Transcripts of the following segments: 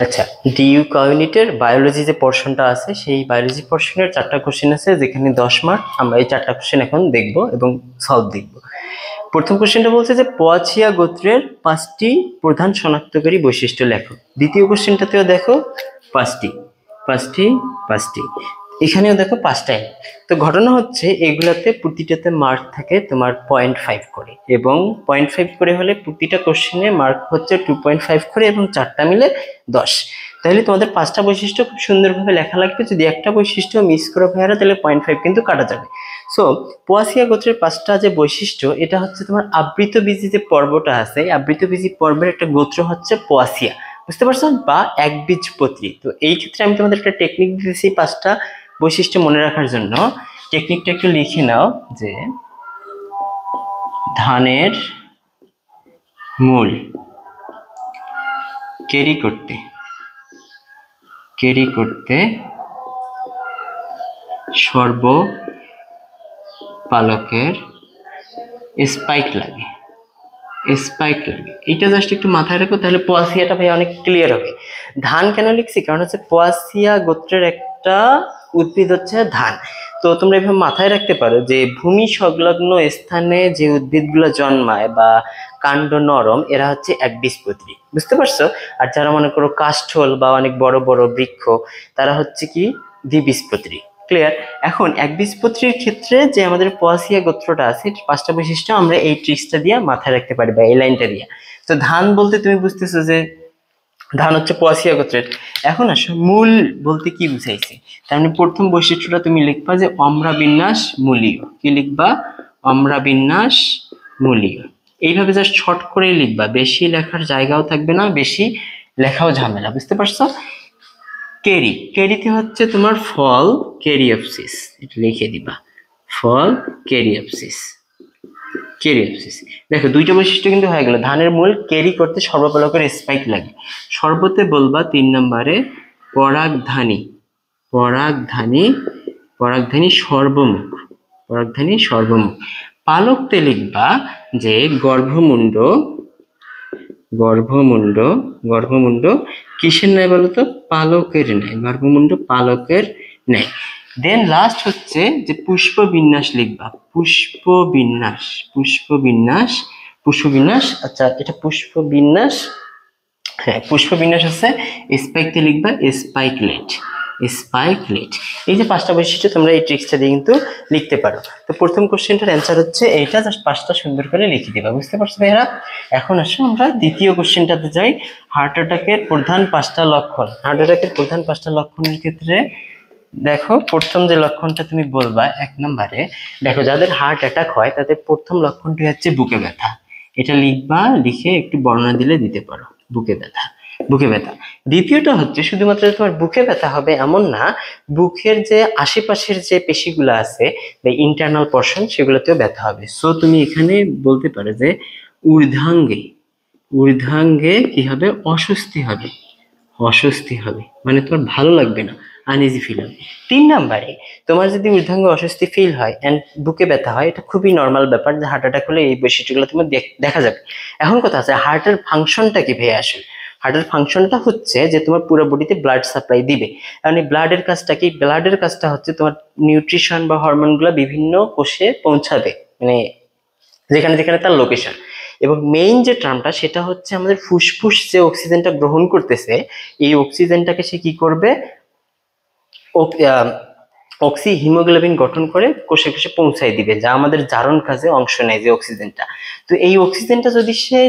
আচ্ছা, ডিইউ ইউনিটের বায়োলজি যে পোর্শনটা আছে সেই বায়োলজি পোর্শনের 4টা কোশ্চেন আছে, যেখানে 10 মার্ক। আমরা এই 4টা কোশ্চেন এখন দেখব এবং সলভ দেখব। প্রথম কোশ্চেনটা বলছে যে পোয়াচিয়া গোত্রের 5টি প্রধান শনাক্তকারী বৈশিষ্ট্য লেখো। দ্বিতীয় কোশ্চেনটাতেও দেখো 5টি 5টি 5টি, এখানেও দেখো 5টাই। তো ঘটনা হচ্ছে এগুলাতে প্রতিটাতে মার্ক থাকে তোমার 0.5 করে, এবং 0.5 করে হলে প্রতিটা কোশ্চেনে মার্ক হচ্ছে 2.5 করে, এবং 4টা মিলে 10। তাহলে তোমাদের 5টা বৈশিষ্ট্য খুব সুন্দরভাবে লেখা লাগবে। যদি একটা বৈশিষ্ট্য মিস করো ভাইয়ারা, তাহলে 0.5 কিন্তু কাটা যাবে। সো পোয়াসিয়া গোত্রের 5টা যে বৈশিষ্ট্য, এটা হচ্ছে তোমার আবৃতবীজী যে পর্বটা আছে, আবৃতবীজী পর্বের একটা গোত্র হচ্ছে পোয়াসিয়া, বুঝতে পারছো, বা একবীজপত্রী। তো এই ক্ষেত্রে আমি তোমাদের একটা টেকনিক দিয়েছি 5টা বৈশিষ্ট্য মনে রাখার জন্য। টেকনিকটা একটু লিখে নাও, যে ধানের মূল ক্যারি করতে সর্বপালকের স্পাইক লাগে। এটা জাস্ট একটু মাথায় রাখো, তাহলে পোয়াসিয়াটা ভাই অনেক ক্লিয়ার হবে। ধান কেন লিখছি, কারণ হচ্ছে পোয়াসিয়া গোত্রের একটা উদ্ভিদ হচ্ছে ধান। তো তোমরা এভাবে মাথায় রাখতে পারো যে ভূমি সংলগ্ন স্থানে যে উদ্ভিদগুলো জন্মায় বা কাণ্ড নরম, এরা হচ্ছে একবীজপত্রী, বুঝতে পারছো। আর যারা মনে করো কাষ্ঠল বা অনেক বড় বড় বৃক্ষ, তারা হচ্ছে কি দ্বিবীজপত্রী। ক্লিয়ার? এখন একবীজপত্রীর ক্ষেত্রে যে আমাদের পোয়াসিয়া গোত্রটা আছে, 5টা বৈশিষ্ট্য আমরা এই ট্রিক্সটা দিয়ে মাথায় রাখতে পারি, বা এই লাইনটা দিয়ে। তো ধান বলতে তুমি বুঝতেছো যে ধান হচ্ছে পোয়াসিয়া গোত্রের। এখন আসো মূল বলতে কি বুঝাইছে। তার মানে প্রথম বৈশিষ্ট্যটা তুমি লিখবা যে অম্রাবিন্যাস মূলীয়। কি লিখবা? অম্রাবিন্যাস মূলীয়। এইভাবে জাস্ট শর্ট করে লিখবা, বেশি লেখার জায়গাও থাকবে না, বেশি লেখাও ঝামেলা, বুঝতে পারছো। কেরিতে হচ্ছে তোমার ফল কেরিওপসিস, এটা লিখে দিবা, ফল কেরিওপসিস। দেখো 2টা বৈশিষ্ট্য কিন্তু হয়ে গেল। ধানের মূল ক্যারি করতে সর্বপালকের স্পাইক লাগে। সর্বতে বলবা 3 নম্বরে পরাগধানী সর্বমুখ। পালকতে লিখবা যে গর্ভমুণ্ড কিসের ন্যায় বলতো? পালকের ন্যায়। গর্ভমুণ্ড পালকের ন্যায়। দেন লাস্ট হচ্ছে যে পুষ্পবিন্যাস লিখবা। পুষ্পবিন্যাস। আচ্ছা, এটা পুষ্পবিন্যাস। হ্যাঁ, পুষ্পবিন্যাস হচ্ছে স্পাইকতে লিখবা স্পাইকলেট। এই যে 5টা বৈশিষ্ট্য তোমরা এই ট্রিক্সটা দিয়ে কিন্তু লিখতে পারো। তো প্রথম কোশ্চেনটার অ্যান্সার হচ্ছে এইটা, জাস্ট 5টা সুন্দর করে লিখে দিবা, বুঝতে পারছো ভাইরা। এখন আসো আমরা দ্বিতীয় কোশ্চেনটাতে যাই। হার্ট অ্যাটাকের প্রধান 5টা লক্ষণের ক্ষেত্রে দেখো, প্রথম যে লক্ষণটা তুমি বলবা 1 নম্বরে, দেখো যাদের হার্ট অ্যাটাক হয় তাদের প্রথম লক্ষণটি হচ্ছে বুকে ব্যথা। এটা লিখবা, লিখে একটু বর্ণনা দিতে পারো, বুকে ব্যথা। দ্বিতীয়টা হচ্ছে শুধুমাত্র তোমার বুকে ব্যথা হবে এমন না, বুকের যে আশেপাশের যে পেশিগুলো আছে বা ইন্টারনাল পোর্শন, সেগুলোতেও ব্যথা হবে। সো তুমি এখানে বলতে পারো যে ঊর্ধ্বাঙ্গে কি হবে? অস্বস্তি হবে, মানে তোমার ভালো লাগবে না, আনইজি ফিল হবে। 3 নম্বরে, তোমার যদি ঊর্ধ্বাঙ্গে অস্বস্তি ফিল হয় এন্ড বুকে ব্যথা হয়, এটা খুবই নর্মাল ব্যাপার, যে হার্ট অ্যাটাক হলে এই বৈশিষ্ট্যগুলো তোমার দেখা যাবে। এখন কথা আছে, হার্টের ফাংশনটা কি ভাইয়া? আসলে হার্টের ফাংশনটা হচ্ছে যে তোমার পুরো বডিতে ব্লাড সাপ্লাই দিবে। কারণ এই ব্লাডের কাজটা কি? ব্লাডের কাজটা হচ্ছে তোমার নিউট্রিশন বা হরমোনগুলো বিভিন্ন কোষে পৌঁছাবে, মানে যেখানে যেখানে তার লোকেশন। এবং মেইন যে টার্মটা, সেটা হচ্ছে আমাদের ফুসফুস যে অক্সিজেনটা গ্রহণ করতেছে, এই অক্সিজেনটাকে সে কি করবে? হিমোগ্লোবিন গঠন করে কোষে কোষে পৌঁছায় দিবে, যা আমাদের জারণ কাজে অংশ নেয়, যে অক্সিজেনটা। তো এই অক্সিজেনটা যদি সে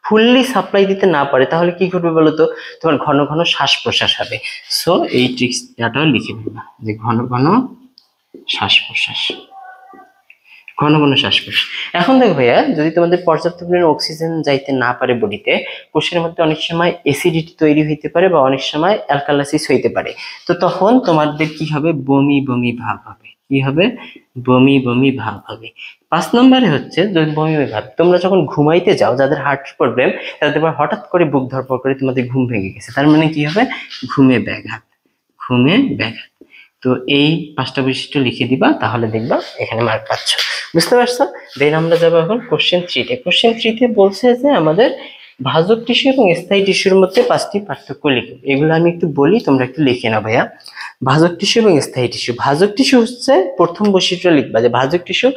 ফুললি সাপ্লাই দিতে না পারে, তাহলে কি করবে বলতো? তোমার ঘন ঘন শ্বাস প্রশ্বাস হবে। সো এই ট্রিক্সটাও লিখে নেবা, যে ঘন ঘন শ্বাস প্রশ্বাস। এখন দেখো ভাইয়া, যদি তোমাদের পর্যাপ্ত পরিমাণে অক্সিজেন যাইতে না পারে বডিতে, কোষের মধ্যে অনেক সময় অ্যাসিডিটি তৈরি হইতে পারে, বা অনেক সময় অ্যালকালাইসিস হইতে পারে। তো তখন তোমাদের কি হবে? বমি বমি ভাব হবে। কি হবে? বমি বমি ভাব হবে। 5 নম্বরে হচ্ছে যদি বমি বমি ভাব, তোমরা যখন ঘুমাইতে যাও, যাদের হার্ট প্রবলেম, তাদের হঠাৎ করে বুক ধরপড় করে তোমাদের ঘুম ভেঙে গেছে, তার মানে কি হবে? ঘুমে ব্যাঘাত। তো এই 5টা বৈশিষ্ট্য লিখে দিবা, তাহলে দেখবা এখানে মার্ক পাচ্ছ, বুঝতে পারছো। দেন আমরা যাবো এখন কোশ্চেন 3-তে। কোশ্চেন 3-তে বলছে যে আমাদের ভাজক টিস্যু এবং স্থায়ী টিস্যুর মধ্যে 5টি পার্থক্য লিখো। এগুলো আমি একটু বলি, তোমরা একটু লিখে নাও ভাইয়া। ভাজক টিস্যু এবং স্থায়ী টিস্যু। ভাজক টিস্যু হচ্ছে, প্রথম বৈশিষ্ট্য লিখবা যে ভাজক টিস্যু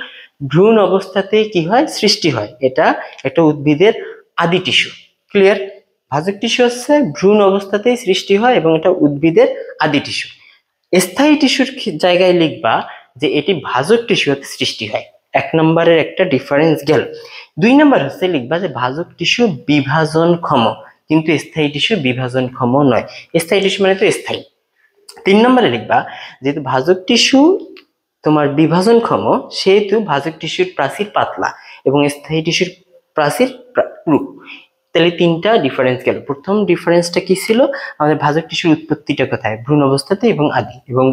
ভ্রূণ অবস্থাতেই কি হয়, সৃষ্টি হয়। এটা একটা উদ্ভিদের আদি টিস্যু। ক্লিয়ার? ভাজক টিস্যু হচ্ছে ভ্রূণ অবস্থাতেই সৃষ্টি হয় এবং এটা উদ্ভিদের আদি টিস্যু। স্থায়ী টিস্যুর জায়গায় লিখবা যে এটি ভাজক টিস্যু হতে সৃষ্টি হয়। 1 নম্বরের একটা ডিফারেন্স গেল। 2 নম্বর হচ্ছে লিখবা যে ভাজক টিস্যু বিভাজনক্ষম, কিন্তু স্থায়ী টিস্যু বিভাজনক্ষম নয়। স্থায়ী টিস্যু মানে তো স্থায়ী। 3 নম্বরে লিখবা যেহেতু ভাজক টিস্যু তোমার বিভাজনক্ষম, সেহেতু ভাজক টিস্যুর প্রাচীর পাতলা এবং স্থায়ী টিস্যুর প্রাচীর পুরু। তাহলে 3টা ডিফারেন্স গেল। প্রথম ডিফারেন্সটা কি ছিল, আমাদের ভাজক টিস্যুর উৎপত্তিটা কোথায়, ভ্রূণ অবস্থাতে এবং আদি, এবং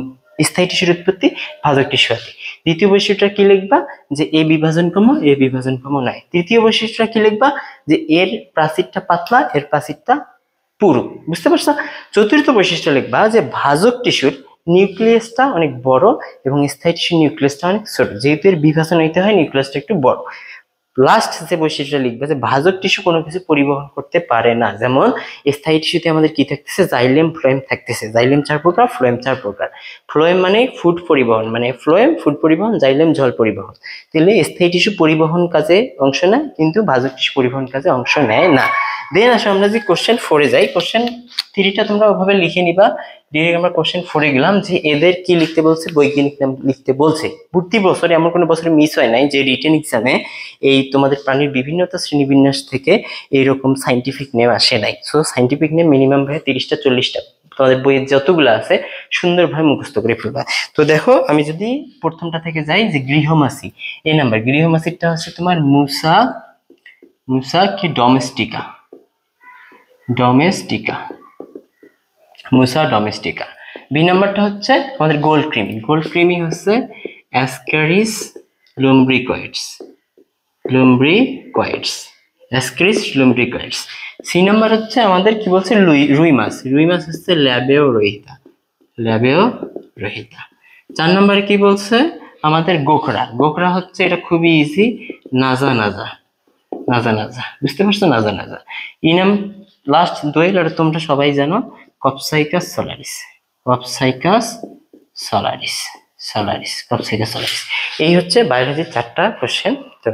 স্থায়ী টিস্যুর উৎপত্তি ভাজক টিস্যু আদি। দ্বিতীয় বৈশিষ্ট্যটা কি লিখবা, যে এ বিভাজনক্ষম, এ বিভাজনক্ষম নয়। তৃতীয় বৈশিষ্ট্যটা কি লিখবা, যে এর প্রাচীরটা পাতলা, এর প্রাচীরটা পুরু। বুঝতে পারছো? চতুর্থ বৈশিষ্ট্য লিখবা যে ভাজক টিস্যুর নিউক্লিয়াসটা অনেক বড় এবং স্থায়ী টিস্যুর নিউক্লিয়াসটা অনেক ছোট। যেহেতু এর বিভাজন হইতে হয়, নিউক্লিয়াসটা একটু বড়। লাস্ট যে বৈশিষ্ট্য লিখবে যে ভাজক টিস্যু কোনো কিছু পরিবহন করতে পারে না। যেমন স্থায়ী টিস্যুতে আমাদের কি থাকতেছে, জাইলেম ফ্লোয়েম থাকতেছে। জাইলেম 4 প্রকার, ফ্লোয়েম 4 প্রকার। ফ্লোয়েম মানে ফুড পরিবহন, মানে ফ্লোয়েম ফুড পরিবহন, জাইলেম জল পরিবহন। তাহলে স্থায়ী টিস্যু পরিবহন কাজে অংশ নেয়, কিন্তু ভাজক টিস্যু পরিবহন কাজে অংশ নেয় না। দেন আসো আমরা যে কোশ্চেন 4-এ যাই। কোশ্চেন 3টা তোমরা ওভাবে লিখে নিবা। ডিরেক্ট আমরা কোশ্চেন 4-এ গেলাম যে এদের কি লিখতে বলছে, বৈজ্ঞানিক নাম লিখতে বলছে। প্রতি বছর এমন কোনো বছর মিস হয় নাই যে রিটেন এক্সামে এই তোমাদের প্রাণীর বিভিন্নতা শ্রেণীবিন্যাস থেকে এইরকম সাইন্টিফিক নেম আসে নাই। সো সাইন্টিফিক নেম মিনিমাম ভাই 30টা 40টা তোমাদের বইয়ের যতগুলো আছে সুন্দরভাবে মুখস্থ করে ফেলবা। তো দেখো আমি যদি প্রথমটা থেকে যাই, যে গৃহমাছি, এই নাম্বার গৃহমাছিটা হচ্ছে তোমার মুসা, মুসা কি ডোমেস্টিকা, ডোমেস্টিকা, মুসা ডোমেস্টিকা। বি নাম্বারটা হচ্ছে আমাদের গোল্ড ক্রিমি। গোল্ড ক্রিমি হচ্ছে অ্যাসকারিস লুম্ব্রিকয়েডস, লুম্ব্রিকয়েডস, অ্যাসকারিস লুম্ব্রিকয়েডস। সি নাম্বার হচ্ছে আমাদের কি বলছে, রুই মাছ। রুই মাছ হচ্ছে ল্যাবেও রহিতা, ল্যাবেও রহিতা। 4 নম্বরে কি বলছে আমাদের গোখরা। গোখরা হচ্ছে, এটা খুবই ইজি, নাজা নাজা, নাজা নাজা। বুঝতে পারছো? নাজা নাজা। ইনাম লাস্ট দোয়েল, আর তোমরা সবাই জানো, কপসাইকাস সোলারিস, কপসাইকাস সোলারিস, সোলারিস, কপসাইকাস সোলারিস। এই হচ্ছে বায়োলজির 4টা কোশ্চেন। তো